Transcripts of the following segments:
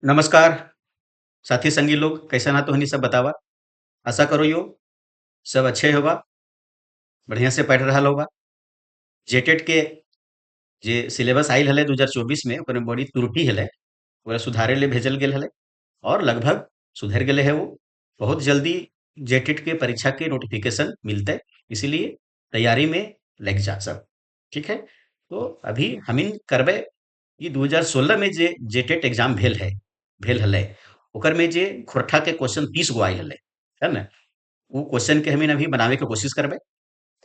नमस्कार साथी संगी लोग कैसा ना तो हनी सब बतावा। आशा करो यो सब अच्छे होगा, बढ़िया से पढ़ रहा होगा। जेटेट के जे सिलेबस आइल हले 2024 में ओकरे में बड़ी त्रुटि हले, ओकरा सुधारे ले भेजल गेल हले और लगभग सुधर गेले है वो। बहुत जल्दी जेटेट के परीक्षा के नोटिफिकेशन मिलते, इसीलिए तैयारी में लग जा सब। ठीक है, तो अभी हमिन करबे ई 2016 में जे जेटेट एग्जाम भेल हले, ओकर में जे खोरठा के क्वेश्चन 30 गो आइल हले, है ना। वो क्वेश्चन के हमिन अभी बनावे के कोशिश करबे,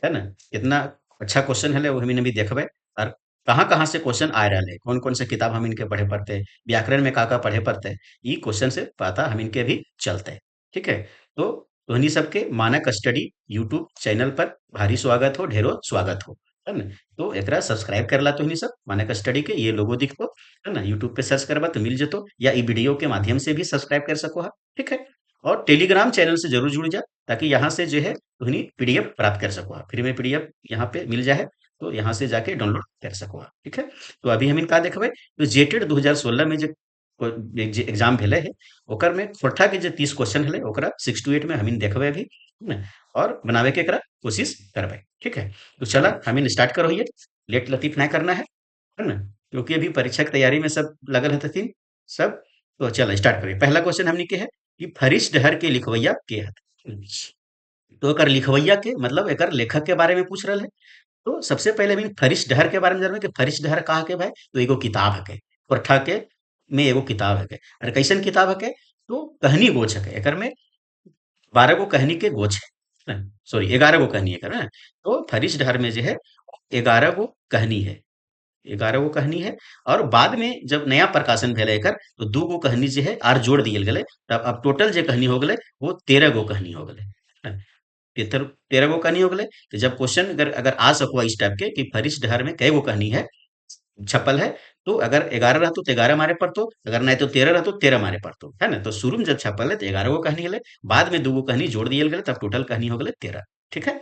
है ना। कितना अच्छा क्वेश्चन हले वो हमिन अभी देखबे। और कहाँ कहाँ से क्वेश्चन आ रहा है, कौन कौन से किताब हम इनके पढ़े पड़ते, व्याकरण में का पढ़े पड़ते, ई क्वेश्चन से पता हम इनके भी चलते। ठीक है, तो तोहनी सबके मानक स्टडी यूट्यूब चैनल पर भारी स्वागत हो, ढेरों स्वागत हो, है ना। तो एकरा सब्सक्राइब करला तोहनी सब मानक स्टडी के, ये लोगो दिखतो, है ना। यूट्यूब पे सर्च करबा तो मिल जतो, या ई वीडियो के माध्यम से भी सब्सक्राइब कर सको है। ठीक है, और टेलीग्राम चैनल से जरूर जुड़ जा, ताकि यहाँ से जो है तुहनी पीडीएफ प्राप्त कर सको, फ्री में पीडीएफ यहाँ पे मिल जाए, तो यहाँ से जाके डाउनलोड कर सको। ठीक है, तो अभी हम का देखबे, तो जेटेड 2016 में जो एग्जाम भेले है, ओकर में खोरठा के जो 30 क्वेश्चन हले ओकरा 6 to 8 में हम देखबे अभी, है ना, और बनावे के एकरा कोशिश करबे। ठीक है, तो चला हम स्टार्ट करो, ये लेट लतीफ ना करना है ना, क्योंकि अभी परीक्षा की तैयारी में सब लगल हथिन सब। तो चलो स्टार्ट करिए। पहला क्वेश्चन हमने के है कि फरिश डहर के लिखवैया के हथिन। तो एकर लिखवैया के मतलब एकर लेखक के बारे में पूछ रहा है। तो सबसे पहले हम फरिश डहर के बारे में जानबे कि फरिश डहर कहा के भाई, तो एगो किताब है के, कोरठा के में एगो किताब है के। और कैसन किताब है के, तो कहानी गोच है के, एकर में 12 गो कहानी के गोच है, सॉरी 11 गो कहानी है एकर, हैं? तो फरिश डहर में जो है 11 गो कहानी है, 11 गो कहानी है। और बाद में जब नया प्रकाशन भेल एकर, तो 2 गो कहानी जो है आर जोड़ दियल गेले, तब अब टोटल जो कहानी हो गेले वो 13 गो कहानी हो गेले, हैं? 13 गो कहानी हो गेले। तो जब क्वेश्चन अगर अगर आ सको इस टाइप के कि फरिश डहर में कई गो कहानी है छपल है, तो अगर 11 रहतो तो 11 मारे पड़तो, अगर नहीं तो 13 रहतो 13 मारे पड़तो, है ना। तो शुरू में जब छपल है तो 11 गो कहानी गेले, बाद में 2 गो कहानी जोड़ दियल गेले, तब टोटल कहानी हो गेले 13। ठीक है,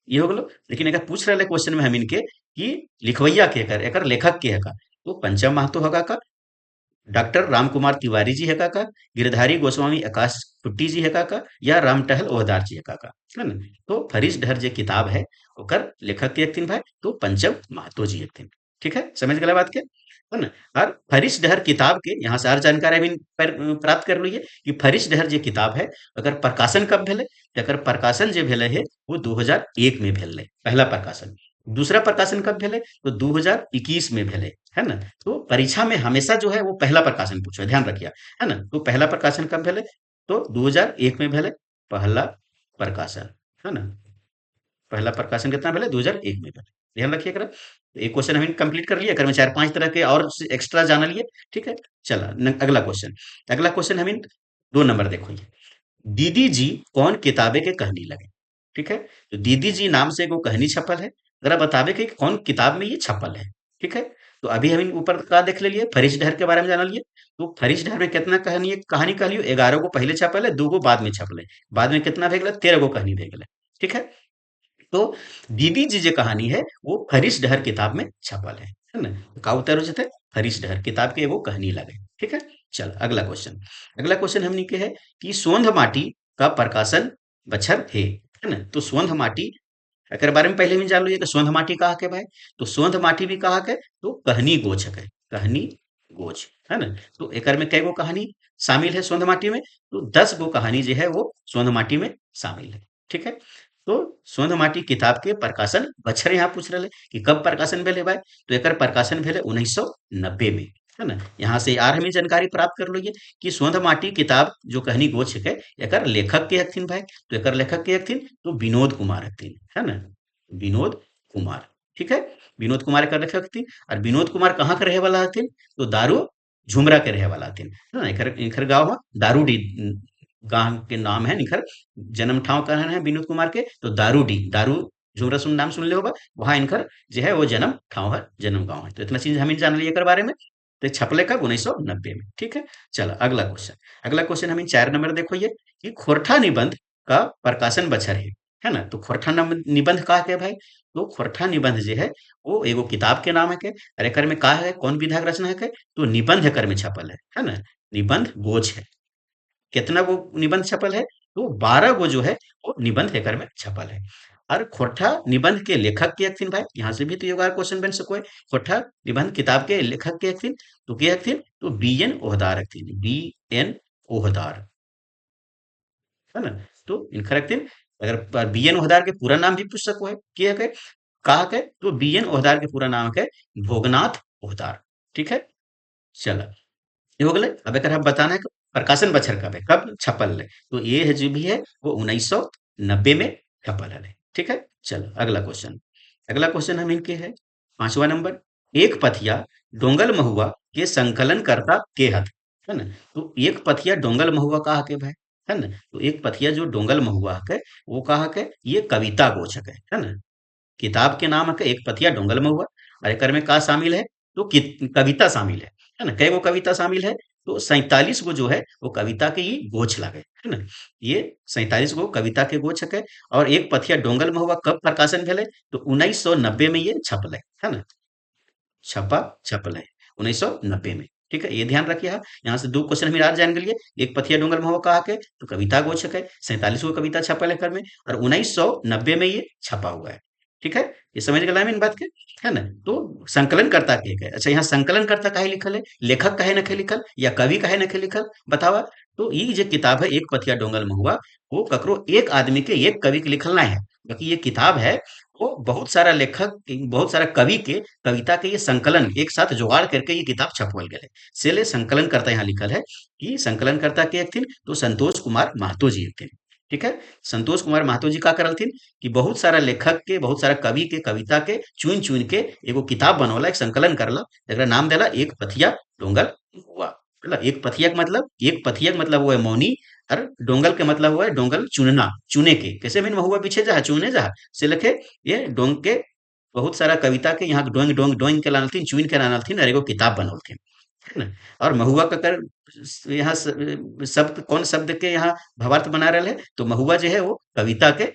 ये हो गेलो। लेकिन अगर पूछ रहे क्वेश्चन में हम इनके कि लिखवैया के एकर एकर लेखक के है का, तो पंचम महतो होगा का, डॉक्टर राम कुमार तिवारी जी है का, गिरधारी गोस्वामी आकाश खुट्टी जी है का, या राम टहल ओहदार जी है का, है ना। तो फरिश डहर जे किताब है ओकर लेखक के एकथिन भाई, तो पंचम महतो जी एकथिन। ठीक है, समझ गला बात के, है ना। और फरिश डहर किताब के यहाँ से और जानकारी भी प्राप्त कर लीजिए कि फरिश डहर जे किताब है अगर प्रकाशन कब भेले, तो एकर प्रकाशन जे भेले है वो 2001 में भेले पहला प्रकाशन। दूसरा प्रकाशन कब भेले, तो 2021 में भेले, है ना। तो परीक्षा में हमेशा जो है वो पहला प्रकाशन पूछो, ध्यान रखिए, है ना। तो पहला प्रकाशन कब भेले, तो 2001 में भेले पहला प्रकाशन, है ना। पहला प्रकाशन कितना भेले, 2001 में भेले, ध्यान रखिए एकरा। तो एक क्वेश्चन हम कंप्लीट कर लिए, एकर में 4-5 तरह के और एक्स्ट्रा जान लिए। ठीक है, चला अगला क्वेश्चन। अगला क्वेश्चन हम 2 नंबर देखो ये, दीदी जी कौन किताबे के कहनी लगे। ठीक है, तो दीदी जी नाम से एगो कहानी छपल है, जरा बतावे कि कौन किताब में ये छपल है। ठीक है, तो अभी हम ऊपर का देख लिए फरिश डहर के बारे में जान लिए। तो फरिश डहर में कितना कहानी कहानी कह लियो, 11 गो पहले छपल है, 2 गो बाद में छपल है, बाद में कितना भेगले, 13 गो कहानी भेगले। ठीक है, तो दीदी जी जो कहानी है वो फरिश डहर किताब में छपल है ना। तो का उत्तर हो जाते, फरिश डहर किताब के एगो कहानी लगे। ठीक है, चल अगला क्वेश्चन। अगला क्वेश्चन हमने के है कि सोंध माटी का प्रकाशन बछर है ना। तो सोंध माटी एकर बारे में पहले भी जान लीजिए कि सोंध माटी कहा के भाई, तो सोंध माटी भी कहा के, तो कहनी गोच है, कहनी गोच, है ना। तो एकर में कई गो कहानी शामिल है सोंध माटी में, तो 10 गो कहानी जो है वो सोंध माटी में शामिल है। ठीक है, तो सोंध माटी किताब के प्रकाशन बछर यहाँ पूछ रहे कि कब प्रकाशन भेले भाई, तो एकर प्रकाशन भेले 1990 में, है ना। यहाँ से आर हमें जानकारी प्राप्त कर लीजिए कि सोंध माटी किताब जो कहनी गोच है एकर लेखक के हथिन भाई, तो एकर लेखक के हथिन, तो विनोद कुमार हथिन, है ना, विनोद कुमार। ठीक है, विनोद कुमार का लेखक हथिन। और विनोद कुमार कहाँ के रहे वाला हथिन, तो दारू झुमरा के रहे वाला हथिन, है ना। इनकर इनकर गाँव है दारूडी, गांव के नाम है इनकर, जन्म ठाव कहाँ है विनोद कुमार के, तो दारूडी, दारू झुमरा सुन नाम सुन ले होगा, वहां इनकर जो है वो जन्म ठाव है, जन्म गाँव है। तो इतना चीज हम जान लिए बारे में। तो छपले कब, 1990 में। ठीक है, चलो अगला क्वेश्चन। अगला क्वेश्चन हम 4 नंबर देखो ये कि खोरठा निबंध का प्रकाशन बछर है। है ना? तो खोरठा निबंध का है भाई, तो खोरठा निबंध जो है वो एगो किताब के नाम है के, और एकर में का है, कौन विधा के रचना है के, तो निबंध एकर में छपल है ना? निबंध गोच है। कितना गो निबंध छपल है, तो 12 गो जो है वो निबंध एकर में छपल है। और खोरठा निबंध के लेखक के हथिन भाई, यहाँ से भी तो एगो क्वेश्चन बन सको है। खोरठा निबंध किताब के लेखक के हथिन, तो के हथिन, तो बी एन ओहदार हथिन, बी एन ओहदार, है ना? तो इनकर हथिन। अगर बी एन ओहदार के पूरा नाम भी पूछ सको है, के है के, कहा के, तो बी एन ओहदार के पूरा नाम है भोगनाथ ओहदार। ठीक है, चलो ये हो गए। अब एक बताना है कि प्रकाशन बछर कब है, कब छपल है, तो ये है जो भी है वो 1990 में छपल है। ठीक है, चलो अगला क्वेश्चन। अगला क्वेश्चन हम इनके है 5वां नंबर। एक पथिया डोंगल महुआ के संकलन करता के हथ, है ना? तो एक पथिया डोंगल महुआ कहा के भाई, है ना? तो एक पथिया जो डोंगल महुआ है वो कहा के, ये कविता गोचक है ना? किताब के नाम है एक पथिया डोंगल महुआ, और एकर में का शामिल है, तो कविता शामिल है ना? कई गो कविता शामिल है, तो 47 गो जो है वो कविता के ये गोछ लगे, है ना? ये 47 गो कविता के गोछ है। और एक पथिया डोंगल महुआ कब प्रकाशन भेले, तो 1990 में ये छपल है ना? छपा छपल है 1990 में। ठीक है, ये ध्यान रखिए। यहाँ से दो क्वेश्चन हम आज जान गए। एक पथिया डोंगल महुआ कहा के, तो कविता गोचक है, 47 गो कविता छपल है कर में, और 1990 में ये छपा हुआ है। ठीक है, ये समझ गए इन बात के, है ना? तो संकलन करता के है। अच्छा, यहाँ संकलन करता काहे लिखल है, लेखक काहे नखे लिखल, या कवि काहे नखे लिखल, बतावा। तो ये जो किताब है एक पथिया डोंगल महुआ, वो ककरो एक आदमी के, एक कवि के लिखल ना है, क्योंकि ये किताब है वो बहुत सारा लेखक, बहुत सारा कवि के कविता के ये संकलन एक साथ जुगाड़ करके ये किताब छपवल गए। सेले संकलन करता यहाँ लिखल है कि संकलन करता के एक थिन, तो संतोष कुमार महतो जी एक थिन। ठीक है, संतोष कुमार महतो जी का करल थिन कि बहुत सारा लेखक के, बहुत सारा कवि के कविता के चुन चुन के एगो किताब बनवला, एक संकलन करला, एकरा नाम देला एक पथिया डोंगल हुआ। मतलब एक पथिया के मतलब, एक पथिया के मतलब वो है मौनी, और डोंगल के मतलब हुआ है डोंगल चुनना, चुने के, कैसे में हुआ पीछे जा चुने जा से लखे, ये डोंग के बहुत सारा कविता के यहाँ डोंग डोंग डोंग के लानलथिन, चुइन के लानलथिन, और एगो किताब बनौलथिन, है ना? और महुआ का कर यहाँ शब्द, कौन शब्द के यहाँ भावार्थ बना रहे है, तो महुआ जो है वो कविता के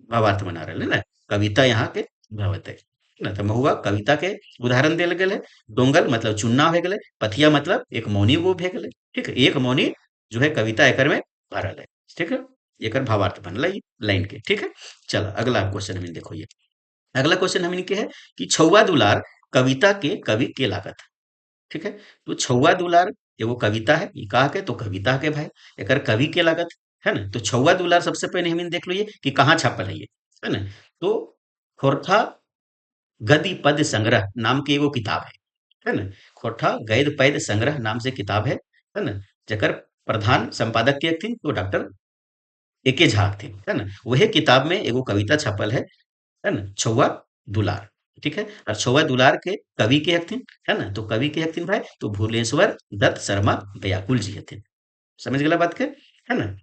भावार्थ बना रहे है ना? कविता यहाँ के भावार्थ है ना? तो महुआ कविता के उदाहरण दिल गए है। डोंगल मतलब चुनना हो गए, पथिया मतलब एक मौनी वो भे गए। ठीक है, एक मौनी जो है कविता एकर में भरल है। ठीक है, एकर भावार्थ बनल है लाइन के। ठीक है, चलो अगला क्वेश्चन हम देखो। ये अगला क्वेश्चन हमन के है कि छौवा दुलार कविता के कवि के लागत। ठीक है, तो छौवा दुलार एगो कविता है, ई का के, तो कविता के भाई, एकर कवि के लागत, है ना? तो छौवा दुलार सबसे पहले हमन देख लो ये कि कहाँ छपल है ये, है ना? तो खोरठा गद्य पद्य संग्रह नाम के एगो किताब है ना? खोरठा गद्य पद्य संग्रह नाम से किताब है ना? जकर प्रधान संपादक के हथिन, तो डॉक्टर एके झा हथिन, है ना? वही किताब में एगो कविता छपल है ना? छौवा दुलार। ठीक है, और छौवा दुलार के कवि के हथिन, है ना? तो कवि के हथिन भाई, तो भूलेश्वर दत्त शर्मा व्याकुल जी हथिन। समझ गला बात के, है ना?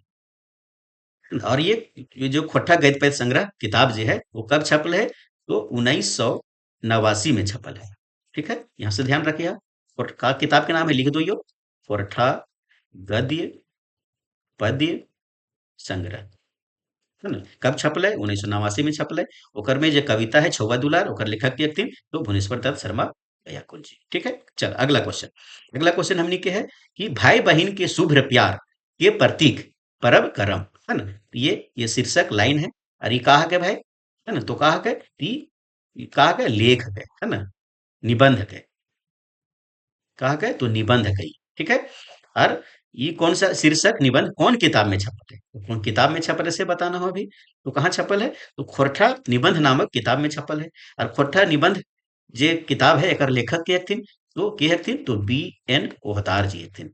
और ये जो खोट्ठा गद्य पद्य संग्रह किताब जो है वो कब छपल है, तो 1989 में छपल है। ठीक है, यहाँ से ध्यान रखिए। और का किताब के नाम है, लिख दो यो, खोरठा गद्य पद्य संग्रह, है ना? कब छपल है, 1989 में छपल है। ओकर में जो कविता है छौवा दुलार, ओकर लेखक के हथिन, तो भुवनेश्वर दत्त शर्मा व्याकुल जी। ठीक है, चल अगला क्वेश्चन। अगला क्वेश्चन हमनी के है कि भाई बहन के शुभ्र प्यार के प्रतीक परब करम, है ना? ये शीर्षक लाइन है, और ये कहा के भाई, है ना? तो कहा के ये कहा के लेख है ना? निबंध के, कहा गए तो निबंध कही। ठीक है, और ये कौन सा शीर्षक निबंध कौन किताब में छपल है, तो कौन किताब में छपल है से बताना हो अभी। तो कहाँ छपल है, तो खोरठा निबंध नामक किताब में छपल है। और खोरठा निबंध जे किताब है एकर लेखक के हथिन, तो के हथिन, तो बी एन ओहतार जी हथिन,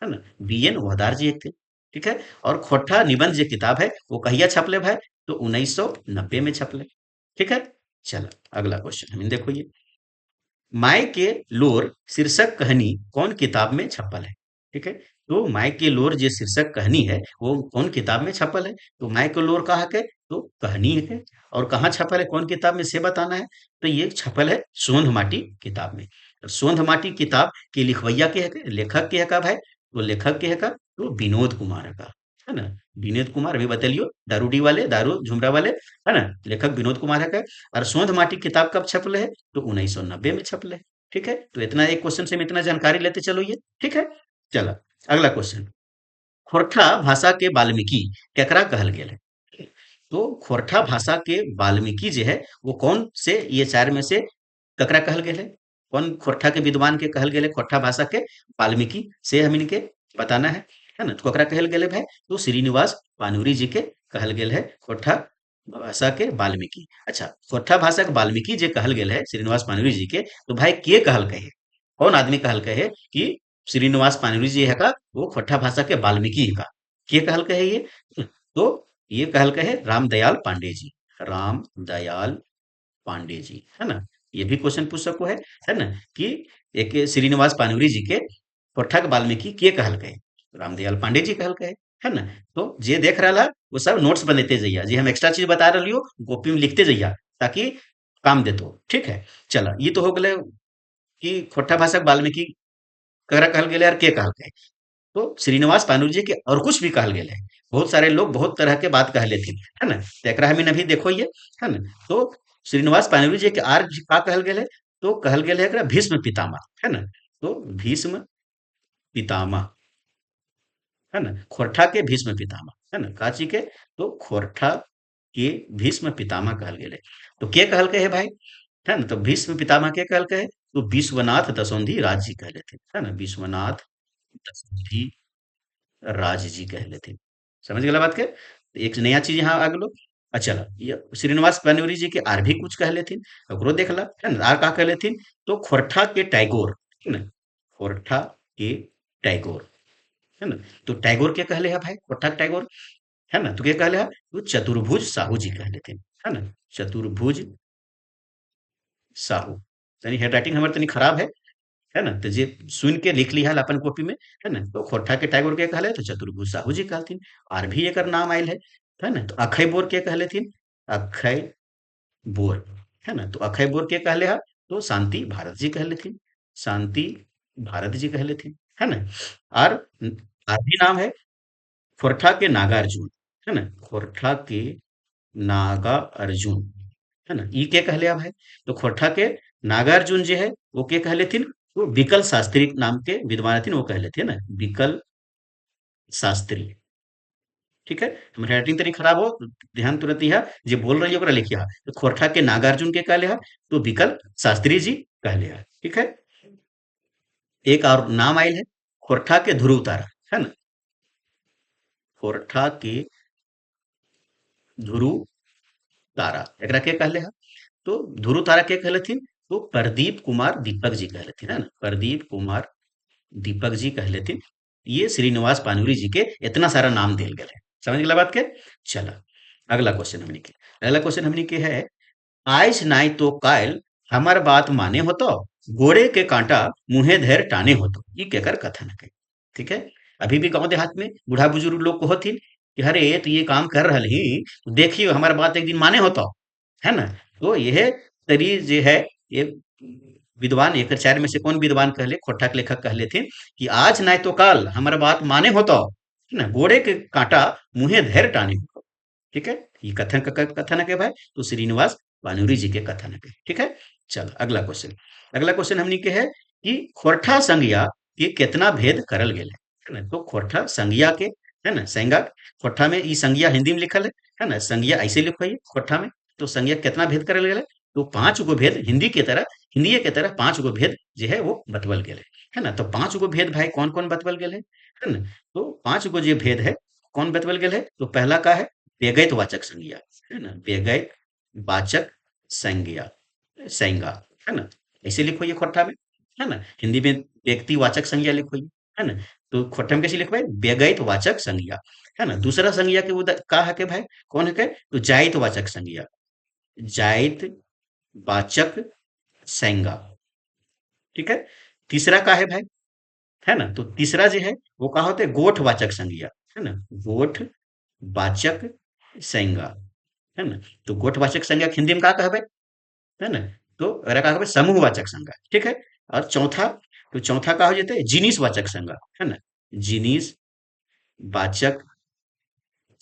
है ना? बी एन ओहतार जी हथिन। ठीक है, और खोरठा निबंध जे किताब है वो कहिया छपले भाई, तो 1990 में छपले। ठीक है, चलो अगला क्वेश्चन हम देखो। ये माय के लोर शीर्षक कहानी कौन किताब में छपल है। ठीक है, तो माय के लोर जो शीर्षक कहानी है वो कौन किताब में छपल है, तो माय के लोर कहा के, तो कहानी है। और कहाँ छपल है, कौन किताब में से बताना है, तो ये छपल है सोंध माटी किताब में। और सोंध माटी किताब के लिखवैया के है के, लेखक के है का भाई, तो लेखक के है का, तो विनोद कुमार है का। है ना। विनोद कुमार अभी बतलियो, दारूडी वाले, दारू झुमरा वाले, है ना। लेखक विनोद कुमार है का। और सोंध माटी किताब कब छपले है? तो 1990 में छपले है। ठीक है, तो इतना एक क्वेश्चन से हम इतना जानकारी लेते चलो ये। ठीक है, चलो अगला क्वेश्चन। खोरठा भाषा के वाल्मीकि केकरा कहल गेल है? तो खोरठा भाषा के वाल्मीकि जो है वो कौन से ये चार में से ककरा कहल गेल है? कौन खोरठा के विद्वान के कहल गेल है? खोरठा भाषा के वाल्मीकि से हमन के बताना है ना। तो ककरा कहल गेल है भाई? तो श्रीनिवास पानूरी जी के कहल गेल है खोरठा भाषा के वाल्मीकि। अच्छा, खोरठा भाषा के वाल्मीकि जे कहल गेल है श्रीनिवास पानूरी जी के, तो भाई के कहल कहे? कौन आदमी कहल कहे कि श्रीनिवास पानूरी जी है का वो खोरठा भाषा के वाल्मीकि है का? के कहल कहे ये? तो ये कहल कहे रामदयाल पांडे जी। रामदयाल पांडे जी, है ना। ये भी क्वेश्चन पूछ सको है ना, कि एक श्रीनिवास पानूरी जी के पोठक वाल्मीकि के कहल गए? रामदयाल पांडे जी कहल गए, है ना। तो जे देख रहा है वो सब नोट्स बनते जाइए, जी हम एक्स्ट्रा चीज बता रही हो कॉपी में लिखते जाइए, ताकि काम दे तो। ठीक है, चलो ये तो हो गए कि खोट्टा भाषा वाल्मीकि ककरा कहल गेले और के कहल गए। तो श्रीनिवास पानूर जी के और कुछ भी कहल गेल है। बहुत सारे लोग बहुत तरह के बात कहले थे, है ना। तो एकरा हमें अभी देखो ये, है ना। तो श्रीनिवास पानूर जी के आर का कहल गेल है? तो कहल गेल है एकरा भीष्म पितामह, है ना। तो भीष्म पितामह, है ना। खोरठा के भीष्म पितामह, है ना। काची के? तो खोरठा के भीष्म पितामह कहल गेल है। तो के कहल के है भाई? है ना। तो भीष्म पितामह के कहल के है? तो विश्वनाथ दसौंधी राज जी कहले थे, है ना। विश्वनाथ दसौंधी राज जी कहले थे। समझ गए बात के? एक नया चीज यहाँ आ गलो। अच्छा, ये श्रीनिवास बनूरी जी के आर भी कुछ कहले थे, ओकरो देखला, है ना। आर का कहले थे? तो खोरठा के टैगोर, है ना। खोरठा के टैगोर, है ना। तो टैगोर के कहले है भाई? खोरठा के टैगोर, है ना। तो के कहले है? तो चतुर्भुज साहू जी कहले थे, है ना। चतुर्भुज साहू। तनी हैंडराइटिंग हमारे तनी खराब है ना। तो जे सुन के लिख लिया अपन कॉपी में, है ना। तो खोरठा के टैगोर के कहले तो चतुर्भुज साहू जी कहलथिन। और भी एक नाम आयल है ना। तो अखय बोर के कहले थिन? अखय बोर, है ना। तो अखय बोर के कहले है? तो शांति भारत जी कहले थिन। शांति भारत जी कहले थिन, है ना। और और भी नाम है खोरठा के नागा अर्जुन, है ना। खोरठा के नागा अर्जुन, है ना। ई के कहले अब है? तो खोरठा के नागार्जुन जो है वो के कहले थिन? वो विकल शास्त्री नाम के विद्वान थिन, वो कहले थे ना, विकल शास्त्री। ठीक है, हमारे राइटिंग तनी खराब हो तो ध्यान तुरंत यह जे बोल रही है ओकरा लिखिया। तो खोरठा के नागार्जुन के कहले है? तो विकल शास्त्री जी कहले है। ठीक है, एक और नाम आयल है खोरठा के ध्रुव तारा, है ना। खोरठा के ध्रुव तारा एकरा के कहले है? तो ध्रुव तारा के कहले थिन? तो प्रदीप कुमार दीपक जी कहले थिन, है ना। प्रदीप कुमार दीपक जी कहले थे। ये श्रीनिवास पानूरी जी के इतना सारा नाम दिल गए है। समझ गला बात के? चला अगला क्वेश्चन हमने के, अगला क्वेश्चन हमने के है, आइस नाई तो कायल हमार बात माने हो तो, गोड़े के कांटा मुंहे धैर टाने हो तो, ये केकर कथन है? ठीक है, अभी भी गांव देहात में बूढ़ा बुजुर्ग लोग को होती कि अरे तो ये काम कर रहा ही, देखियो हमार बात एक दिन माने हो तो, है ना। तो यह तरी जो है ये विद्वान एक चार में से कौन विद्वान कहले खोटा के लेखक कहले थे कि आज नाय तो काल हमारा बात माने हो तो, है ना, गोड़े के कांटा मुंहे धैर टाने हो। ठीक है, ये कथन है के भाई? तो श्रीनिवास पानूरी जी के कथन है के। ठीक है, चलो अगला क्वेश्चन। अगला क्वेश्चन हमनी के है कि खोरठा संज्ञा के कितना भेद करल गेल है ना। तो खोरठा संज्ञा के, है ना, संज्ञा खोरठा में ई संज्ञा हिंदी में लिखल है ना। संज्ञा ऐसे लिखो है खोरठा में। तो संज्ञा कितना भेद करल गेल है? तो पांच गो भेद हिंदी के तरह, हिंदी के तरह पांच गो भेद जो है वो बतवल गेल है ना। तो पांच गो भेद भाई कौन कौन बतवल गेल है ना। तो पांच गो जो भेद है कौन बतवल गेल है? तो पहला का है व्यगैत वाचक संज्ञा, है ना। व्यगैत वाचक संज्ञा, संज्ञा, है ना। ऐसे लिखो ये खोट्टा में, है ना। हिंदी में व्यक्ति वाचक संज्ञा लिखो ये, है ना। तो खोट्टा में कैसे लिखो है? व्यगैत वाचक संज्ञा, है ना। दूसरा संज्ञा के उधर का है के भाई? कौन है के? तो जाइत वाचक संज्ञा, जाइत वाचक संज्ञा। ठीक है, तीसरा का है भाई? है ना। तो तीसरा जो है वो का होता है? गोठ वाचक संज्ञा, है ना। गोठ वाचक संज्ञा, है ना। तो गोठवाचक संज्ञा हिंदी में का कहबे? है ना। तो अगर का कहबे समूहवाचक संज्ञा। ठीक है, और चौथा, तो चौथा का हो जाते जिनिस वाचक संज्ञा, है ना। जिनिस वाचक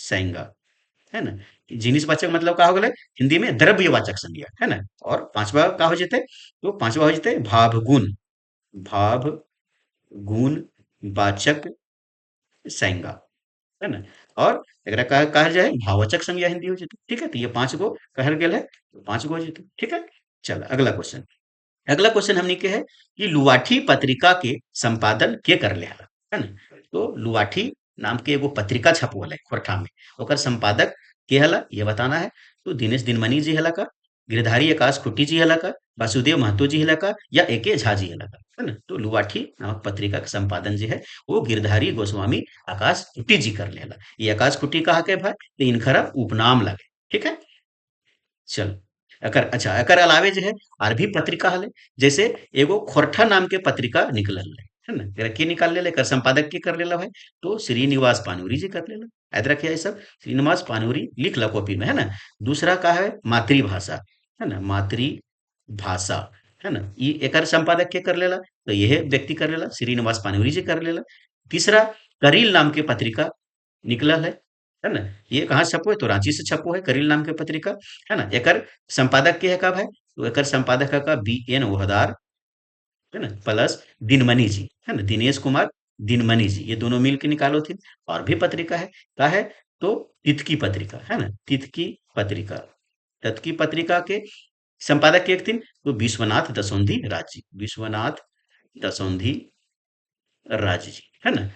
संज्ञा, है ना। जिनिसवाचक मतलब का हो गए हिंदी में द्रव्यवाचक संज्ञा, है ना। और पांचवा का हो जाते, तो पांचवा हो जाते भाव गुण, भाव गुण वाचक संज्ञा, है ना। और एकरा कहा जाए भाववाचक संज्ञा हिंदी हो जाती, ठीक है। तो ये पांच गो कहल गेल है, तो पांच गो हो जाते, ठीक है। चल अगला क्वेश्चन। अगला क्वेश्चन हमनी के है कि लुआठी पत्रिका के संपादन के कर ले हला, है ना। तो लुआठी नाम के एगो पत्रिका छपवल है खोरठा में, ओकर संपादक के हला ये बताना है। तो दिनेश दिनमणि जी हला का, गिरधारी आकाश खुट्टी जी हला का, वासुदेव महतो जी हला का, या एके झा जी हला का, है ना। तो लुआठी नामक पत्रिका का संपादन जो है वो गिरधारी गोस्वामी आकाश खुट्टी जी कर लेला। ये आकाश खुट्टी कहा के भाई, तो इनखरा उपनाम लगे, ठीक है। चल एकर अच्छा एकर अलावे जो है आर भी पत्रिका हले, जैसे एगो खोरठा नाम के पत्रिका निकलल है ना। एकरा के निकाल लेले, एकर संपादक के कर लेला है, तो श्रीनिवास पानूरी जी कर लेला। याद रखिए ये सब श्रीनिवास पानूरी लिख ला कॉपी में, है ना। दूसरा का है मातृभाषा, है ना, मातृभाषा, है ना। ये एकर संपादक के कर लेला, तो यह व्यक्ति कर लेला, श्रीनिवास पानूरी जी कर लेला। तीसरा करील नाम के पत्रिका निकलल है ना। ये कहाँ छपो है, तो रांची से छपो है करील नाम के पत्रिका, है ना। एकर संपादक के है का भाई, तो एकर संपादक है का बी एन वहदार, है ना, प्लस दिनमणि जी, है ना, दिनेश कुमार दिनमणि जी, ये दोनों मिल के निकालो थी। और भी पत्रिका है का है, तो तितकी पत्रिका, है ना, तितकी पत्रिका। तितकी पत्रिका के संपादक के एक दिन तो विश्वनाथ दसौंधी राज जी, विश्वनाथ दसौंधी राज जी, है ना।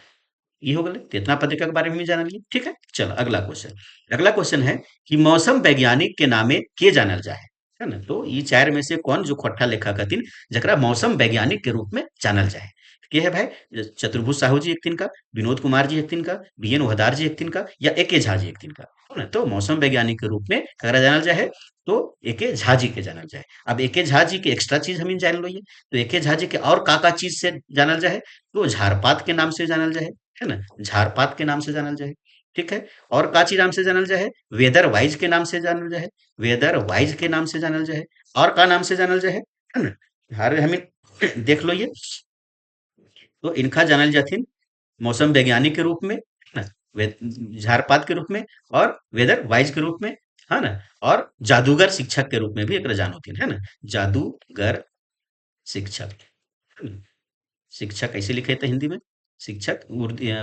ये हो गए, तो इतना पत्रिका के बारे में भी जान लिए, ठीक है। चलो अगला क्वेश्चन। अगला क्वेश्चन है कि मौसम वैज्ञानिक के नामे के जानल जाए, है ना। तो ये चार में से कौन जो खोट्ठा लेखक हथिन जकरा मौसम वैज्ञानिक के रूप में जानल जाए, के है भाई चतुर्भुज साहू जी एक दिन का, विनोद कुमार जी एक दिन का, बी एन वहदार जी एक दिन का, या एके झा जी एक दिन का, है ना। तो मौसम वैज्ञानिक के रूप में ककरा जानल जाए, तो एके झा जी के जानल जाए। अब एके झा जी के एक्स्ट्रा चीज हम जान लो, तो एके झा जी के और का चीज से जानल जाए, तो झारपात के नाम से जानल जाए, है ना, झारपात के नाम से जानल जाए, ठीक है। और काची नाम से जानल जाए, वेदर वाइज के नाम से जानल जाए, वेदर वाइज के नाम से जानल जाए। और का नाम से जानल जाए, है ना। हर हमें देख लो ये, तो इनका जानल जाथिन मौसम वैज्ञानिक के रूप में, है ना, झारपात के रूप में, और वेदर वाइज के रूप में, है ना। और जादूगर शिक्षक के रूप में भी एक जान होती है ना, जादूगर शिक्षक, है ना? शिक्षक कैसे लिखे थे हिंदी में, शिक्षक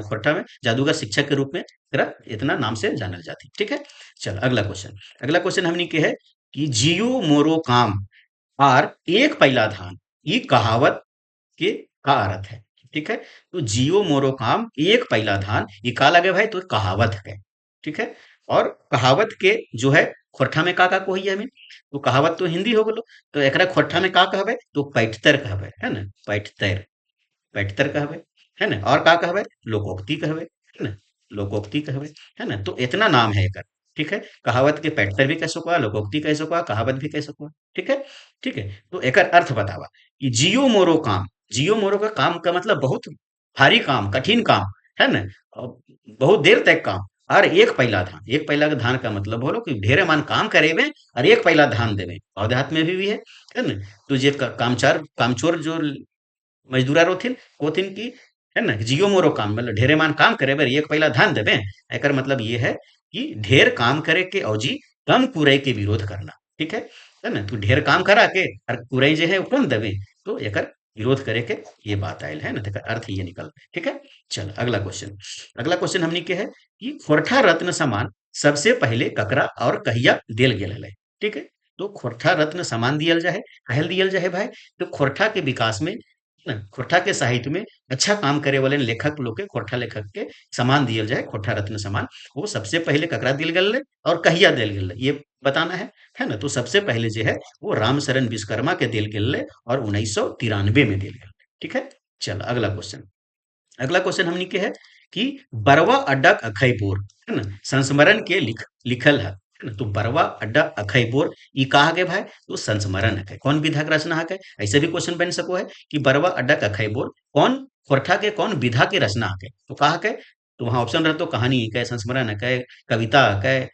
खोरठा में जादूगर शिक्षक के रूप में तेरा इतना नाम से जानल जाती, ठीक है। चल अगला क्वेश्चन। अगला क्वेश्चन हमने के है कि जियो मोरो काम आर एक पैला धान, ये कहावत के का अर्थ है, ठीक है। तो जियो मोरो काम एक पैला धान, ये का लगे भाई, तो कहावत है, ठीक है। और कहावत के जो है खोरठा में का कोई है हमें, तो कहावत तो हिंदी हो गलो, तो एकरा खोरठा में का कहबे, तो पैठतर कहबे, है ना, पैठतर, पैठतर कहबे, है ना। और का कहबे, लोकोक्ति कहबे, है ना, लोकोक्ति कहबे, है ना। तो इतना नाम है एकर, ठीक है। कहावत के पैठतर भी कह सको, लोकोक्ति कह सको, कहावत भी कह सको, ठीक है। ठीक है, तो एकर अर्थ बतावा कि जियो मोरो काम, जियो मोरो का काम का मतलब बहुत भारी काम, कठिन काम, है ना। और बहुत देर तक काम। और एक पैला धान, एक पैला के धान का मतलब बोलो कि ढेरे मान काम करेबे और एक पैला धान देवे, और देहात में भी है, है ना। तो जे कामचार कामचोर जो मजदूरा रोथिन कोथिन की, है ना, जियो मोरो काम मतलब ढेरे मान काम करे बर एक पहला ध्यान देवे। एकर मतलब ये है कि ढेर काम करे के औजी कम कुरई के विरोध करना, ठीक है ना। तू ढेर काम करा के और कुरई जो है वो कम देवे, तो एकर विरोध करे के ये बात आयल, है ना। तो एकर अर्थ ये निकल, ठीक है। चल अगला क्वेश्चन। अगला क्वेश्चन हमनी के है कि खोरठा रत्न सम्मान सबसे पहले ककरा और कहिया देल गेल है, ठीक है। तो खोरठा रत्न सम्मान दियल जाए, कहल दियल जाए भाई, तो खोरठा के विकास में ना, खोरठा के साहित्य में अच्छा काम करे वाले लेखक लोग के, खोरठा लेखक के सम्मान दियल जाए, खोरठा रत्न सम्मान। वो सबसे पहले ककरा दिल गल और कहिया दिल गल ये बताना है ना। तो सबसे पहले जो है वो रामशरण विश्वकर्मा के दिल गल और 1993 में दिल गल, ठीक है। चल अगला क्वेश्चन। अगला क्वेश्चन हमनी के है कि बरवा अड्डा अखईपुर, है ना, संस्मरण के लिखल है ना। तो बरवा अड्डा अखईपुर ई कहा गए भाई, तो संस्मरण है, कौन विधा के रचना है, ऐसे भी क्वेश्चन बन सको है कि बरवा अड्डा अखईपुर कौन खोरठा के कौन विधा के रचना है, तो कहा के, तो वहां ऑप्शन रहते कहानी है, संस्मरण है, कविता है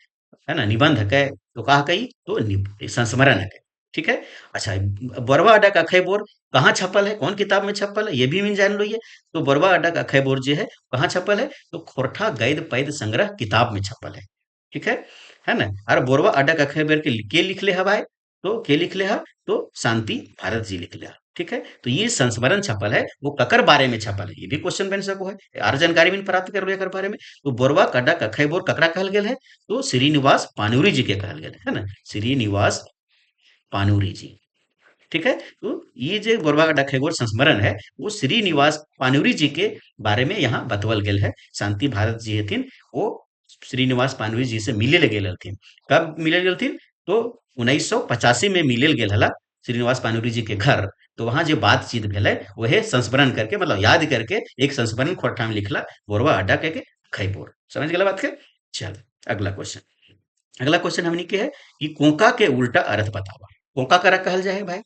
ना, निबंध है, तो कहा कही तो संस्मरण है। ठीक है। अच्छा, बोरवा अड्डा का अखय बोर कहाँ छपल है, कौन किताब में छपल है, ये भी हम जान लो ये। तो बोरवा अड्डा का अखय बोर जो है कहाँ छपल है, तो खोरठा गैद पैद संग्रह किताब में छपल है। ठीक है ना। और बोरवा अड्डा का अखय बोर के लिखले है भाई, तो के लिखले है, तो शांति भारत जी लिखले है। ठीक है, तो ये संस्मरण छपल है, वो ककर बारे में छपल है, ये भी क्वेश्चन बन सको है, आर जानकारी भी प्राप्त कर एकर बारे में। तो बोरवा अड्डा का अखय बोर ककरा कहल गेल है, तो श्रीनिवास पानूरी जी के कहल गेल है ना, श्रीनिवास पानूरी जी। ठीक है, तो ये जो गोरबा का डखेगोर संस्मरण है, वो श्रीनिवास पानूरी जी के बारे में यहाँ बतवल गेल है। शांति भारत जी हथिन, वो श्रीनिवास पानूरी जी से मिले गेल हथिन। कब मिले गेल हथिन, तो 1985 में मिले गेल हला श्रीनिवास पानूरी जी के घर। तो वहां जो बातचीत भेल है वह संस्मरण करके, मतलब याद करके एक संस्मरण खोरठा में लिखला गोरबा अड्डा के खैपोर। समझ गए बात के। चल, अगला क्वेश्चन। अगला क्वेश्चन हमनी के है कि कोका के उल्टा अर्थ बतावा। कोका करा कहल जाए भाई,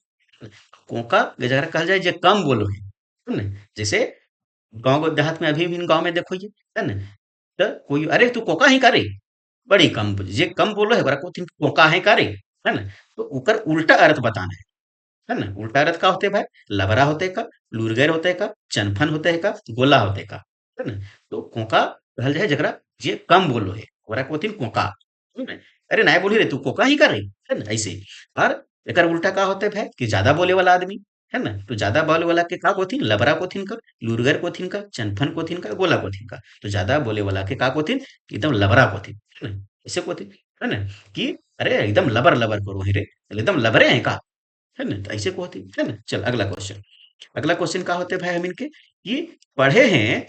कोका जरा कहल जाए जे कम बोलो है ना। जैसे गांव देहात में अभी भी गांव में देखो ये, है ना। तो कोई अरे तू कोका ही करे, बड़ी कम जे कम बोलो है ओकरा को कोका है करे, है ना। तो ओकर उल्टा अर्थ बताना है ना। उल्टा अर्थ का होते भाई, लबरा होते का, लुरगर होते का, चनफन होते का, गोला होते का, है ना। तो कोका कहल जाए जकरा जे कम बोलो है ओकरा को कोका, है ना। अरे नहीं बोली रे तू कोका ही करे, है ना, ऐसे। और एकर उल्टा का होते भाई कि ज्यादा बोले वाला आदमी, है ना। तो ज्यादा बोले वाला के का कोथिन, लबरा कोथिन का, लुरगर कोथिन का, चनफन कोथिन का, गोला कोथिन का। तो ज्यादा बोले वाला के का कोथिन, कि एकदम लबरा कोथिन, है ना, ऐसे कोथिन, है ना। कि अरे एकदम लबर लबर करो ही रे, एकदम लबरे हैं का, है ना, तो ऐसे को होती है ना। चल, अगला क्वेश्चन। अगला क्वेश्चन का होते भाई हम इनके, कि पढ़े हैं,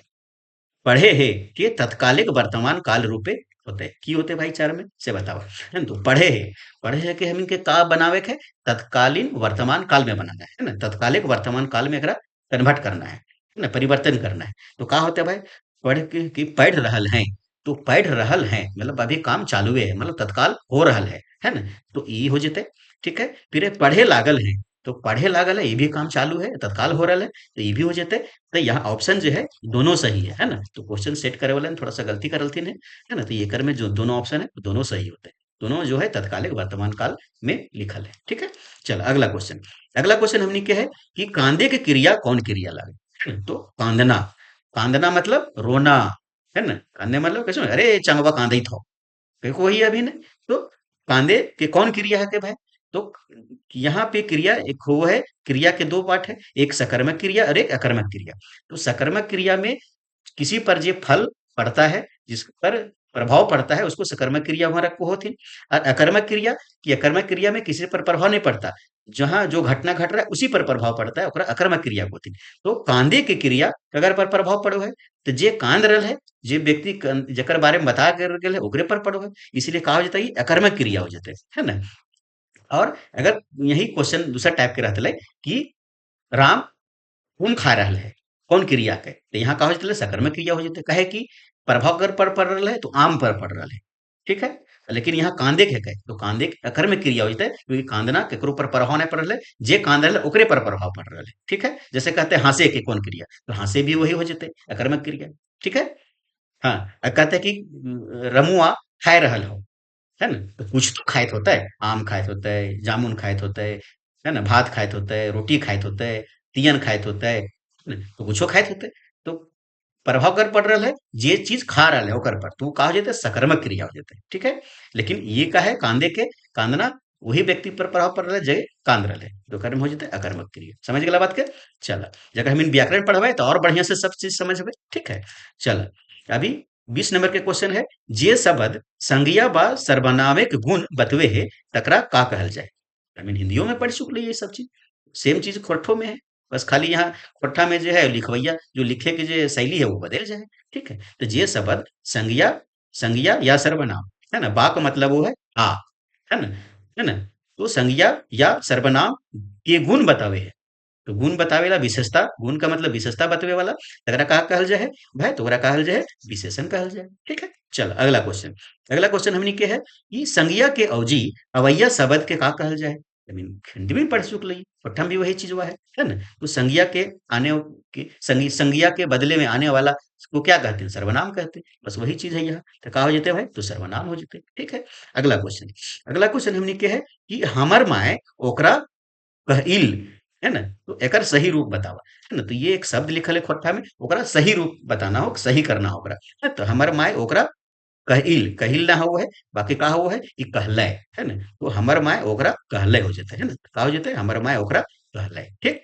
पढ़े हैं के तत्कालिक वर्तमान काल रूपे होते की होते भाई, चार में से बताओ, है ना। तो पढ़े हैं, पढ़े हैं के हम इनके का बनावे के, तत्कालीन वर्तमान काल में बनाना है ना, तत्कालिक वर्तमान काल में एकरा कन्वर्ट करना है ना, परिवर्तन करना है। तो का होते भाई, पढ़ के कि पढ़ रहल हैं, तो पढ़ रहल हैं मतलब अभी काम चालू है, मतलब तत्काल हो रहल है ना। तो ई हो जेते। ठीक है, फिर पढ़े लागल हैं, तो पढ़े लागल है, ये भी काम चालू है, तत्काल हो रहा है, तो ये भी हो जेते। तो यहाँ ऑप्शन जो है दोनों सही है ना। तो क्वेश्चन सेट करे वाले ने थोड़ा सा गलती करलथिन है ना। तो ये कर में जो दोनों ऑप्शन है दोनों सही होते हैं, दोनों जो है तत्कालिक वर्तमान काल में लिखल है। ठीक है, चल अगला क्वेश्चन। अगला क्वेश्चन हमने क्या है कि कांदे के क्रिया कौन क्रिया लागे, है ना? तो कांदना, कांदना मतलब रोना, है ना। कांदे मतलब कैसे, अरे चंगवा कांदे थो, देखो वही अभी ने। तो कांदे के कौन क्रिया है के भाई, तो यहाँ पे क्रिया एक वो है, क्रिया के दो पार्ट है, एक सकर्मक क्रिया और एक अकर्मक क्रिया। तो सकर्मक क्रिया में किसी पर जो फल पड़ता है, जिस पर प्रभाव पड़ता है, उसको सकर्मक क्रिया वहां रखो होती। और अकर्मक क्रिया, कि अकर्मक क्रिया में किसी पर प्रभाव नहीं पड़ता, जहां जो घटना घट रहा है उसी पर प्रभाव पड़ता है, ओकरा अकर्मक क्रिया होती। तो कांदे की क्रिया अगर पर प्रभाव पड़ो है, तो जे कांद रहा है, जे व्यक्ति जकर बारे में बता कर गेल है ओकरे पर पड़ो है, इसलिए कहा हो जाता है अकर्मक क्रिया हो जाते है ना। और अगर यही क्वेश्चन दूसरा टाइप के रहते कि राम खून खा रहा है, कौन क्रिया के, तो यहाँ का हो जाता है सकर्मक क्रिया हो जाते, कहे कि प्रभाव कर पर पड़ रहा है तो आम पर पड़ रहा है। ठीक है, लेकिन यहाँ कांदे के कहे तो कांदे के अकर्मक क्रिया हो जाता है, क्योंकि कांदना केकरो पर प्रभाव नहीं पड़ रहा है, जे कांद रहा है ओकरे पर प्रभाव पड़ रहा है। ठीक है, जैसे कहते हैं हासे के कौन क्रिया, तो हासे भी वही हो जाते अकर्मक क्रिया। ठीक है। हाँ, कहते हैं कि रमुआ खाए रहल हो, है ना। तो कुछ तो खाइत होता है, आम खाइत होता है, जामुन खाइत होता है ना, भात खाइत होता है, रोटी खाइत होता है, तियन खाइत होता है ना? तो कुछो खाइत होता है। तो प्रभाव कर पड़ रहा है, जे चीज खा रहा है ओकर पर, तो वो कहा जाता है सकर्मक क्रिया हो जाता है। ठीक है, लेकिन ये का है कांदे के, कांदना वही व्यक्ति पर प्रभाव पड़ रहा है जय कांद रहा है, तो कर्म हो जाता है अकर्मक क्रिया। समझ गया बात के। चला, जगह हम व्याकरण पढ़वे तो और बढ़िया से सब चीज समझ में। ठीक है, चल अभी 20 नंबर के क्वेश्चन है, जे शब्द संज्ञा बा सर्वनामे के गुण बतवे है, तकरा का कहल जाए। आई मीन हिंदियों में पढ़ चुक ये सब चीज, सेम चीज खोरठो में है, बस खाली यहाँ खोरठा में जो है लिखवैया जो लिखे की जो शैली है वो बदल जाए। ठीक है, तो जे शब्द संज्ञा, संज्ञा या सर्वनाम, है ना, बा का मतलब वो है आ, है ना, है ना। तो संज्ञा या सर्वनाम के गुण बतावे है, तो गुण बतावे ला विशेषता, गुण का मतलब विशेषता बतावे वाला, तगरा कहा कहल जाए भाई, तोरा कहल जाए विशेषण कहल जाए। ठीक है, चल अगला क्वेश्चन। अगला क्वेश्चन हमनी के है कि संज्ञा के अवजी अवैया शब्द के का कहल जाए। हिंदी में पढ़ चुक ली, पट्ठा में भी वही चीज हुआ है ना। तो संज्ञा के आने के संज्ञा के बदले में आने वाला को क्या कहते हैं, सर्वनाम कहते हैं। बस वही चीज है यहाँ, तो का हो जाते भाई, तो सर्वनाम हो जाते। ठीक है। अगला क्वेश्चन, अगला क्वेश्चन हमने के है कि हमर माए ओकरा कहिल, है ना। तो एकर सही रूप बतावा, है ना। तो ये एक शब्द लिखल है खोट्ठा में, ओकरा सही रूप बताना हो, सही करना हो ओकरा, है। तो हमर माए ओकरा कहिल, कहिल ना हो है, बाकी का हो है ई कहलै, है ना। तो हमर माए ओकरा कहलै हो जाता है ना। का हो जाता है, हमर माए ओकरा कहलै। ठीक।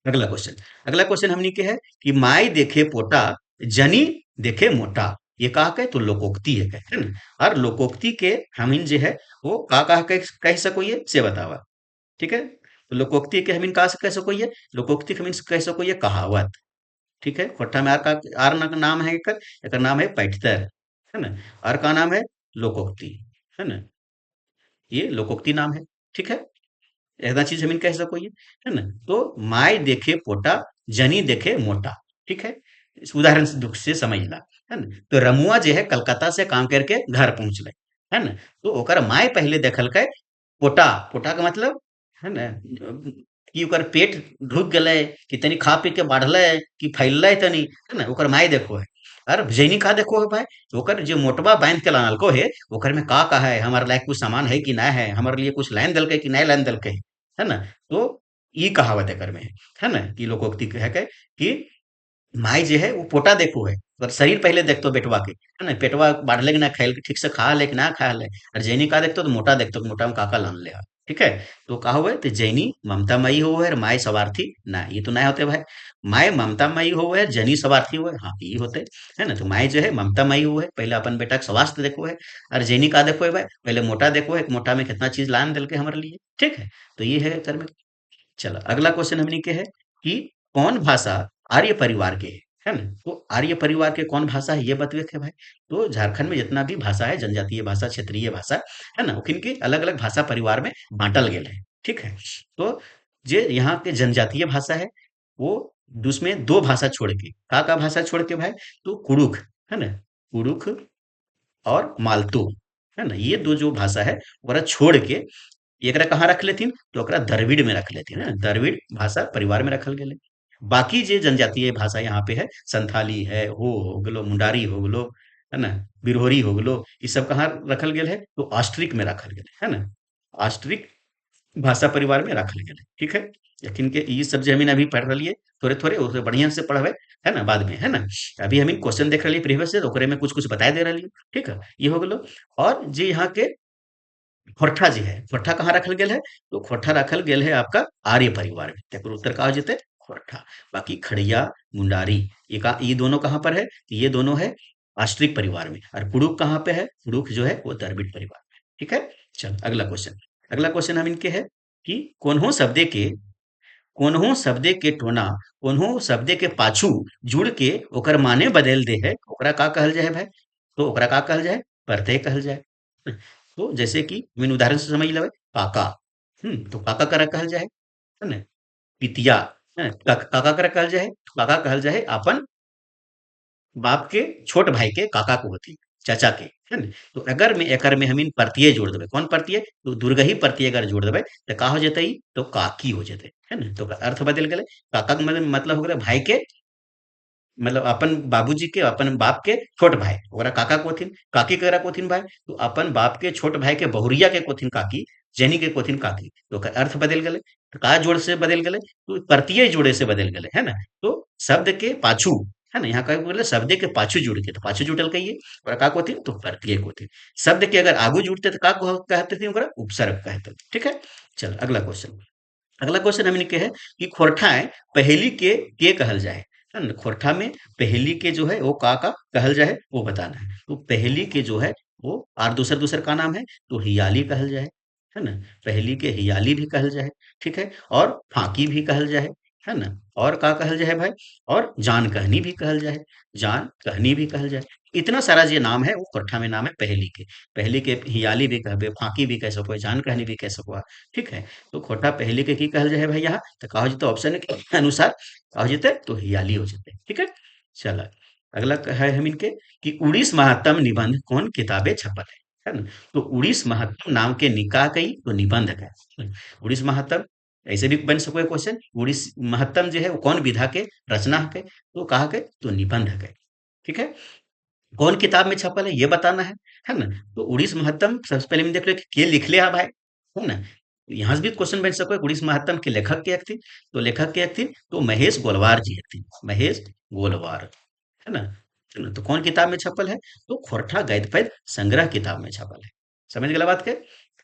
अगला क्वेश्चन, अगला क्वेश्चन हमनी के है कि माई देखे पोटा, जनी देखे मोटा। ये कहा के, तो लोकोक्ति है ना। और लोकोक्ति के हमिन जे है वो का कह सको ये से बतावा। ठीक है। तो लोकोक्ति के हमिन कहा से कह सको ये, लोकोक्ति के हमिन कह सको ये कहावत। ठीक है। खोट्ठा में आर का आर नाम है एकर, एकर नाम है पैठतर, है ना। आर का नाम है लोकोक्ति, है ना। ये लोकोक्ति नाम है। ठीक है। ऐसा चीज हम कह सको ये, है ना। तो माय देखे पोटा, जनी देखे मोटा। ठीक है। इस उदाहरण से दुख से समझ ला, है ना। तो रमुआ जो है कलकत्ता से काम करके घर पहुंचले, है ना। तो ओकर माय पहले देखल के पोटा, पोटा का मतलब, है ना, कि ओकर पेट ढुक गले, कि तनी खा पी के बढ़ले, कि फैलले तनी, है ना। ओकर माय देखो है। और जैनी का देखो है भाई, ओकर जो मोटवा बांध के लानल को है, ओकर में का है, हमारे लायक कुछ सामान है कि ना है, हमारे लिए कुछ लाइन दल के कि नहीं लाइन दल के, है ना। तो ई कहावत एकर में है ना, कि लोकोक्ति है के कि माई जे है वो पोटा देखो है, और शरीर पहले देखतो बेटवा के, है ना। पेटवा बढ़ले कि ना, खाइल ठीक से खा ले कि ना खा ले। और जैनी का देखतो तो मोटा देखतो कि मोटा में काका लान ले। ठीक है। तो का हुए, तो जैनी ममतामयी हो है और माई स्वार्थी ना, ये तो ना होते भाई। माई ममतामयी हो है, जनी स्वार्थी हो है, हाँ ये होते, है ना। तो माई जो है ममतामयी हो है, पहले अपन बेटा के स्वास्थ्य देखो है। और जैनी का देखो है भाई, पहले मोटा देखो है, मोटा में कितना चीज लान दिल के हमारे लिए। ठीक है। तो ये है कर्म। चलो अगला क्वेश्चन हमने के है कि कौन भाषा आर्य परिवार के है ना। तो आर्य परिवार के कौन भाषा है ये बतवे के भाई। तो झारखंड में जितना भी भाषा है, जनजातीय भाषा, क्षेत्रीय भाषा, है ना, उनके के अलग अलग भाषा परिवार में बांटल गेल है। ठीक है। तो जे यहाँ के जनजातीय भाषा है, वो उसमें दो भाषा छोड़ के, का भाषा छोड़ के भाई, तो कुड़ुख, है ना, कुड़ुख और मालतो, है ना। ये दो जो भाषा है ओकरा छोड़ के एकरा कहाँ रख लेथिन, तो ओकरा द्रविड़ में रख लेथिन, है। द्रविड़ भाषा परिवार में रखल गेले। बाकी जे जनजातीय भाषा यहाँ पे है, संथाली है, हो गेलो, मुंडारी हो गेलो, है ना, बिरहोरी हो गेलो, ये सब कहाँ रखल गेल है, तो ऑस्ट्रिक में रखल गेल है ना। ऑस्ट्रिक भाषा परिवार में रखल गेल है। ठीक है। लेकिन के ये सब जे हमीन अभी पढ़ रही है, थोड़े थोड़े उसे बढ़िया से पढ़वे, है ना, बाद में, है ना। अभी हमीन क्वेश्चन देख रही प्रीवियस से, तो ओकरे में कुछ कुछ बताए दे रही है। ठीक है। ये हो गेलो। और जे यहाँ के खोरठा जी है, खोरठा कहाँ रखल गेल है, तो खोरठा रखल गेल है आपका आर्य परिवार में, तेकर उत्तर का हो जेते खोरठा। बाकी खड़िया, मुंडारी, ये दोनों कहाँ पर है, तो ये दोनों है आश्रित परिवार में। और कुड़ुक कहाँ पे है, कुड़ुक जो है वो द्रविड़ परिवार में। ठीक है। चल अगला क्वेश्चन, अगला क्वेश्चन हम इनके है कि कोन्हो शब्दे के टोना, कोन्हो शब्दे के पाछू जुड़ के ओकर माने बदल दे है, ओकरा का कहल जाए भाई। तो ओकरा का कहल जाए, प्रत्यय कहल जाए। तो जैसे कि मैंने उदाहरण से समझ लेवे, काका, तो काका करा कहल जाए, है ना। पितिया, है ना, काका करा कहल जाए, काका कहल जाए अपन बाप के छोट भाई के काका को होती, चाचा के, है ना। तो अगर में एकर में हमीन प्रत्यय जोड़ देवे, कौन प्रत्यय, तो दुर्गही प्रत्यय अगर जोड़ देवे, तो का हो जाते, तो काकी हो जाते, है ना। तो अर्थ बदल गए, काका का मतलब हो गया भाई के, मतलब अपन बाबूजी के, अपन बाप के छोट भाई, ओकरा काका कोथिन। काकी करा कोथिन भाई, तो अपन बाप के छोट भाई के बहुरिया के कोथिन काकी, जैनी के कोथिन काकी। तो ओकर अर्थ बदल गए। तो का जोड़ से बदल गए, तो प्रत्यय जोड़े से बदल गए, है ना। तो शब्द के पाछू, है ना, यहाँ का बोले शब्द के पाछू जुड़ के, तो पाछू जुटल कहिए, और का कोथिन, तो प्रत्यय कोथिन। शब्द के अगर आगू जुड़ते तो का कहते थे, ओकरा उपसर्ग कहते थे। ठीक है। चल अगला क्वेश्चन, अगला क्वेश्चन हमने के है कि खोरठाएं पहेली के कहल जाए, है ना। खोरठा में पहेली के जो है वो का कहल जाए वो बताना है। तो पहेली के जो है वो और दूसर दूसर का नाम है, तो हियाली कहल जाए, है ना। पहेली के हियाली भी कहल जाए। ठीक है। और फांकी भी कहल जाए, है ना। और का कहल जाए भाई, और जान कहनी भी कहल जाए, जान कहनी भी कहल जाए। इतना सारा जो नाम है वो खोरठा में नाम है पहेली के। पहेली के हियाली भी कहबे, फांकी भी कह सको, जान कहनी भी कह सको। ठीक है। तो खोटा पहले के की कहल जाए भाई, यहाँ तो कहा जेते ऑप्शन के अनुसार कहा जेते, तो हियाली हो जेते। ठीक है। चला अगला है हम इनके कि उड़ीस महात्म निबंध कौन किताबे छपल है। है ना। तो उड़ीस महत्तम नाम के निकाह कई तो निबंध है। उड़ीस महत्तम ऐसे भी बन सको क्वेश्चन, उड़ीस महत्तम जो है वो कौन विधा के रचना के तो कहा के तो निबंध के। ठीक है, कौन किताब में छपल है ये बताना है ना। तो उड़ीस महत्तम सबसे पहले हम देख लो कि के लिख लिया भाई, है ना। यहाँ से भी क्वेश्चन बन सको उड़ीस महत्तम के लेखक के एक थी, तो लेखक के एक थी तो महेश गोलवार जी एक थी, महेश गोलवार, है ना। तो कौन किताब में छपल है तो खोरठा गद्य संग्रह किताब में छपल है। समझ गए बात के,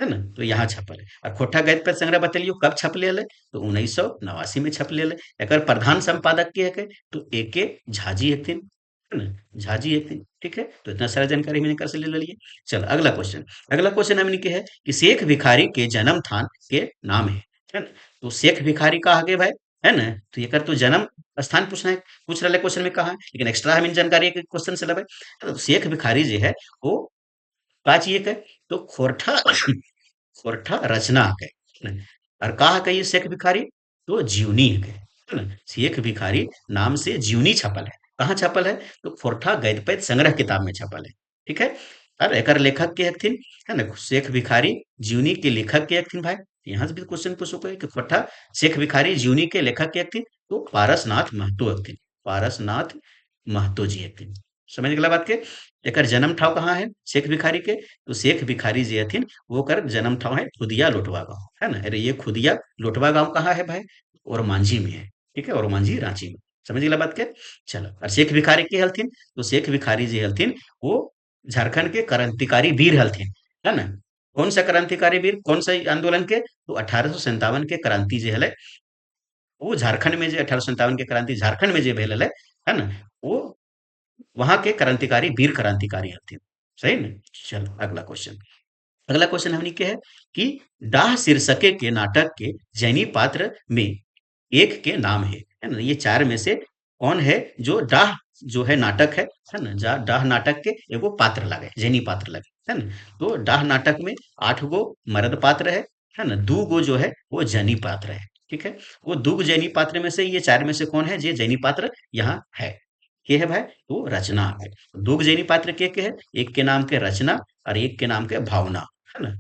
है ना। तो यहाँ छपल है और खोरठा गद्य संग्रह बतलियो कब छपले है तो 1989 में छपले है। एकर प्रधान संपादक के है तो ए के झा जी हथिन, है ना, झा जी हथिन। ठीक है, तो इतना सारा जानकारी मैंने कर से ले लिए। चल अगला क्वेश्चन, अगला क्वेश्चन हमने के है कि शेख भिखारी के जन्म स्थान के नाम है ना। तो शेख भिखारी का आगे भाई, है ना। तो ये तो जन्म स्थान पूछना है, पूछ रहा है क्वेश्चन में कहा है, लेकिन एक्स्ट्रा हमें जानकारी है क्वेश्चन से लगे। तो शेख भिखारी जो है वो का चाहिए के तो खोरठा खोरठा रचना के, है ना? और कहा कही शेख भिखारी तो जीवनी के, है ना। शेख भिखारी नाम से जीवनी छपल है, कहाँ छपल है तो खोरठा गद्य संग्रह किताब में छपल है। ठीक है, और एकर लेखक के हथिन, है ना, शेख भिखारी जीवनी के लेखक के हथिन भाई। यहाँ से भी क्वेश्चन पूछ सको है कि खोरठा शेख भिखारी जीवनी के लेखक के हथिन तो पारसनाथ महतो हथिन, पारसनाथ महतो जी हथिन। समझ गला बात के। एकर जन्म ठाव कहाँ है शेख भिखारी के तो शेख भिखारी जी हथिन वो कर जन्म ठाव है खुदिया लोटवा गांव, है ना। अरे ये खुदिया लोटवा गांव कहाँ है भाई, और मांझी में है। ठीक है, और मांझी रांची में। समझ गला बात के। चलो, और शेख भिखारी के हलथिन तो शेख भिखारी जी हलथिन वो झारखंड के क्रांतिकारी वीर हलथिन, है ना। कौन सा क्रांतिकारी वीर, कौन सा आंदोलन के तो 1857 के क्रांति जे हले वो झारखंड में, जो 1857 के क्रांति झारखंड में जे भेल हले, है ना, वो वहां के क्रांतिकारी वीर क्रांतिकारी हथिन। सही ना। चलो अगला क्वेश्चन, अगला क्वेश्चन हमने के है कि डाह शीर्षके के नाटक के जैनी पात्र में एक के नाम है ना। ये चार में से कौन है जो डाह जो है नाटक है ना, जा डाह नाटक के एगो पात्र लगे, जैनी पात्र लगे, है ना। तो डाह नाटक में 8 गो मर्द पात्र है ना, 2 गो जो है वो जैनी पात्र है। ठीक है, वो 2 गो जैनी पात्र में से ये चार में से कौन है जो जैनी पात्र यहाँ है, के है भाई तो रचना है। 2 गो जैनी पात्र के है, एक के नाम के रचना और एक के नाम के भावना, है ना।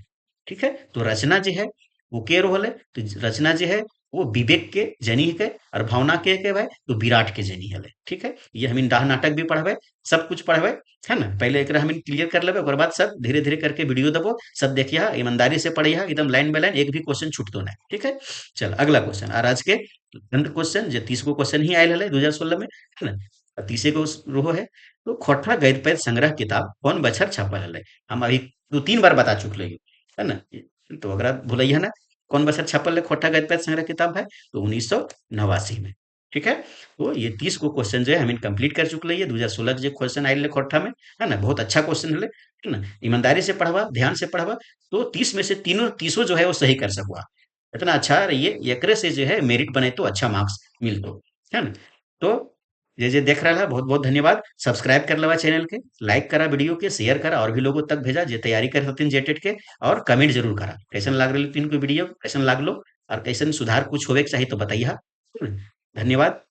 ठीक है, तो रचना जो है वो के रोल है तो रचना जो है वो विवेक के जनी के, और भावना के भाई तो विराट के जनी हले। ठीक है, ये हम डाह नाटक भी पढ़बे, सब कुछ पढ़बे, है ना। पहले एक हम क्लियर कर लेबे, ओकर बाद सब धीरे धीरे करके वीडियो देबो, सब देखिए ईमानदारी से पढ़िए एकदम लाइन बाय लाइन, एक भी क्वेश्चन छूटतो नहीं। ठीक है, चल अगला क्वेश्चन, और आज के अंत क्वेश्चन जो 30 गो क्वेश्चन ही आयल है 2016 में, है ना। 30 गो रोह है तो खोरठा गद्य संग्रह किताब कौन बछर छपल है, हम अभी 2-3 बार बता चुकले हैं, है ना। तो अगर भूलिए ना कौन बछर छपल है खोरठा गद्य संग्रह किताब है तो 1989 में। ठीक है, तो ये 30 गो क्वेश्चन जो है हम कंप्लीट कर चुकले है 2016 के जो क्वेश्चन आयल है खोरठा में, है ना। बहुत अच्छा क्वेश्चन है ना, ईमानदारी से पढ़वा, ध्यान से पढ़वा, तो 30 में से तीनों तीसों जो है वो सही कर सकवा। इतना अच्छा रहिए, एकरे से जो है मेरिट बने तो अच्छा मार्क्स मिलतो, है ना। तो जे देख रहा है बहुत बहुत धन्यवाद। सब्सक्राइब कर लेवा चैनल के, लाइक करा वीडियो के, शेयर करा और भी लोगों तक भेजा जे तैयारी कर सकते जेटेट के, और कमेंट जरूर करा कैसन लाग रही तीन को वीडियो, कैसन लागलो और कैसन सुधार कुछ होवे के चाहिए तो बताइए। धन्यवाद।